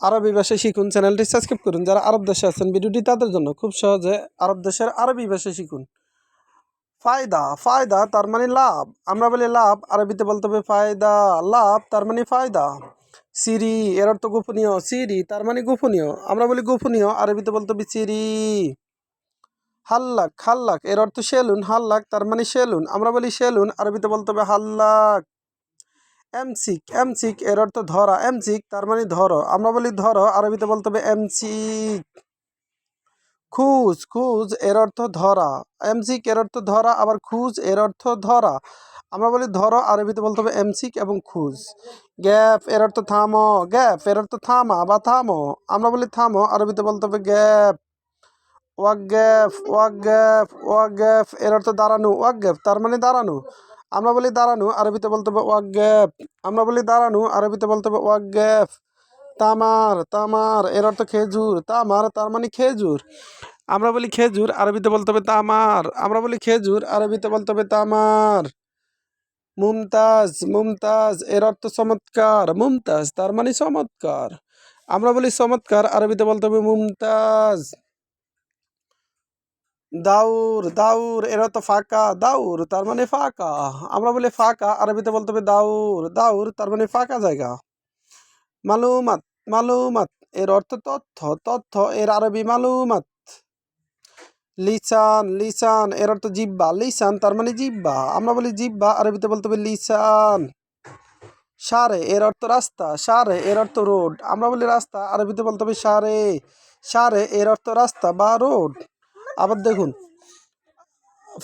আরবি ভাষা শিখুন চ্যানেলটি সাবস্ক্রাইব করুন। যারা আরব দেশে আছেন ভিডিওটি তাদের জন্য, খুব সহজে আরব দেশের আরবি ভাষা শিখুন। ফায়দা, ফায়দা তার মানে লাভ। আমরা বলি লাভ, আরবিতে বলতে হবে ফায়দা। লাভ তার মানে ফায়দা। সিরি এর অর্থ গোপনীয়, সিরি তার মানে গোপনীয়। আমরা বলি গোপনীয়, আরবিতে বলতে হবে সিরি। হাল্লাক, হাল্লাক এর অর্থ সেলুন, হাল্লাক তার মানে সেলুন। আমরা বলি সেলুন, আরবিতে বলতে হবে হাল্লাক। এমসিক, এমসিক এর অর্থ ধরা, এমসিক তার মানে ধরো। আমরা বলি ধরো, আরবিতে বলতে হবে এমসিক। খুঁজ, খুঁজ এর অর্থ ধরা। এমসিক এর অর্থ ধরা, আবার খুঁজ এর অর্থ ধরা। আমরা বলি ধরো, আরবিতে বলতে হবে এমসিক এবং খুঁজ। গ্যাপ এর অর্থ থামো, গ্যাপ এর অর্থ থামা বা থামো। আমরা বলি থামো, আরবিতে বলতে হবে গ্যাপ। ওয়াকগ্যাফ, ওয়াকগ্যাফ, ওয়াকগ্যাফ এর অর্থ দাঁড়ানো, ওয়াকগ্যাফ তার মানে দাঁড়ানো। আমরা বলি দাঁড়ানো, আরবিতে বলতে হবে ওয়াকগ্যাফ। আমরা বলি দাঁড়ানো, আরবিতে বলতে হবে ওয়াকগ্যাফ। তামার, তামার এর অর্থ খেজুর, তামার তার মানে খেজুর। আমরা বলি খেজুর, আরবিতে বলতে হবে তামার। আমরা বলি খেজুর, আরবিতে বলতে হবে তামার। মুমতাজ, মুমতাজ এর অর্থ চমৎকার, মুমতাজ তার মানে চমৎকার। আমরা বলি চমৎকার, আরবিতে বলতে হবে মুমতাজ। দাউর, দাউর এর অর্থ ফাঁকা, দাউর তার মানে ফাঁকা। আমরা বলি ফাঁকা, আরবিতে বলতে হবে দাউর, দাউর তার মানে ফাঁকা জায়গা। মালুমাত, মালুমাত এর অর্থ তথ্য, তথ্য এর আরবি মালুমাত। লিসান, লিসান এর অর্থ জিহ্বা, লিসান তার মানে জিহ্বা। আমরা বলি জিহ্বা, আরবিতে বলতে হবে লিসান। সারে এর অর্থ রাস্তা, সারে এর অর্থ রোড। আমরা বলি রাস্তা, আরবিতে বলতে হবে সারে। সারে এর অর্থ রাস্তা বা রোড। আবার দেখুন,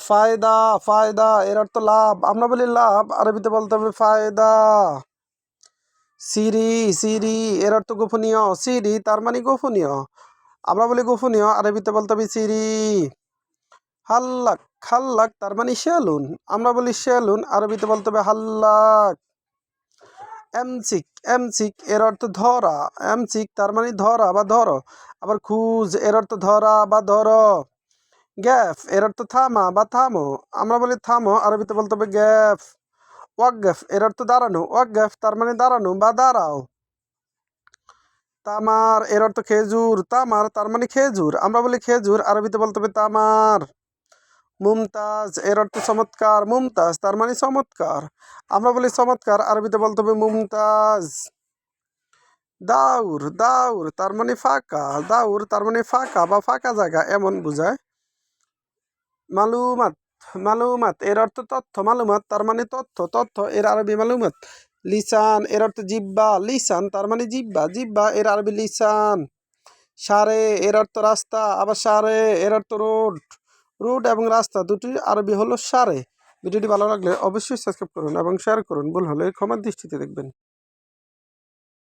ফায়দা, ফায়দা এর অর্থ লাভ। আমরা বলি লাভ, আরবিতে বলতে হবে ফায়দা। সিরি, সিরি এর অর্থ গোপনীয়, সিরি তার মানে গোপনীয়। আমরা বলি গোপনীয়, আরবিতে বলতে হবে সিরি। হাল্লাক, হাল্লাক তার মানে সেলুন। আমরা বলি সেলুন, আরবিতে বলতে হবে হাল্লাক। এমসিক, এমসিক এর অর্থ ধরা, এমসিক তার মানে ধরা বা ধরো। আবার খুঁজ এর অর্থ ধরা বা ধরো। গ্যাফ এর অর্থ থামা বা থামো। আমরা বলি থামো, আরবিতে বলতে হবে গ্যাফ। ওয়াকগ্যাফ এর অর্থ দাঁড়ানো, ওয়াকগ্যাফ তার মানে দাঁড়ানো বা দাঁড়াও। তামার এর অর্থ খেজুর, তামার তার মানে খেজুর। আমরা বলি খেজুর, আরবিতে বলতে হবে তামার। মুমতাজ এর অর্থ চমৎকার, মুমতাজ তার মানে চমৎকার। আমরা বলি চমৎকার, আরবিতে বলতে হবে মুমতাজ। দাউর, দাউর তার মানে ফাঁকা, দাউর তার মানে ফাঁকা বা ফাঁকা জায়গা এমন বোঝায়। মালুমাত, মালুমাত এর অর্থ তথ্য, মালুমাত তার মানে তথ্য, তথ্য এর আরবি মালুমাত। লিসান এর অর্থ জিহ্বা, লিসান তার মানে জিহ্বা, জিহ্বা এর আরবি লিসান। সারে এর অর্থ রাস্তা, আবার সারে এর অর্থ রোড। রোড এবং রাস্তা দুটির আরবি হলো সারে। ভিডিওটি ভালো লাগলে অবশ্যই সাবস্ক্রাইব করুন এবং শেয়ার করুন। ভুল হলে ক্ষমার দৃষ্টিতে দেখবেন।